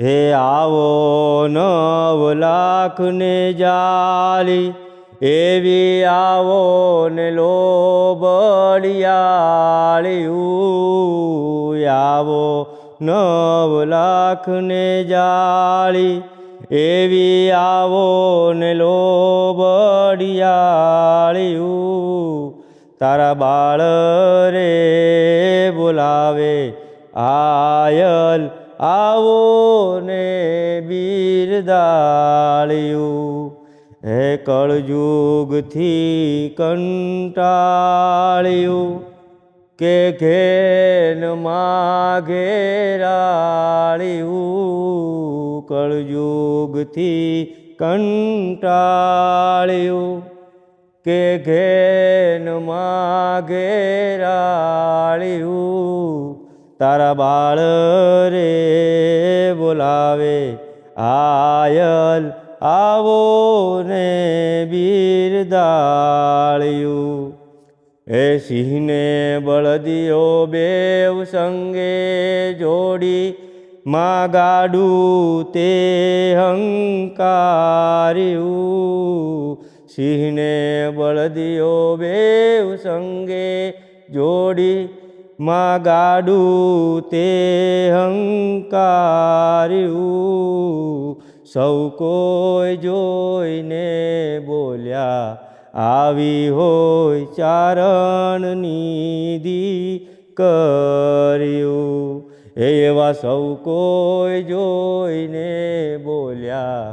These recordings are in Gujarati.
હે આવો 9 લાખને જાલી, એવી આવો ને લોબડિયાળિયું. આવો 9 લાખને જાળી, એવી આવો ને લોબડિયાળિયું. તારા બાળ રે બોલાવે આયલ, આવો ને બિરદાળિયું. હે કળયુગથી કંટાળ્યું, કે ઘેનમાં ઘેરાળિયું. કળયુગથી કંટાળ્યું, કે ઘેનમાં ઘેરાળિયું. તારા બાળ રે બોલાવે આયલ, આવો ને બિરદાળિયું. હે સિંહને બળદિયો બેવ સંગે જોડી, માં ગાડું તે હંકાર્યું. સિંહને બળદિયો બેવ સંગે જોડી, માં ગાડું તે હંકાર્યું. સૌ કોઈ જોઈને બોલ્યા આવી હોય ચારણની દીકરીયું. એવા સૌ કોઈ જોઈને બોલ્યા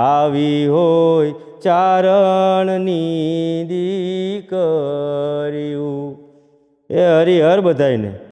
આવી હોય ચારણની દીકરીયું. એ હરિહર બધાયને.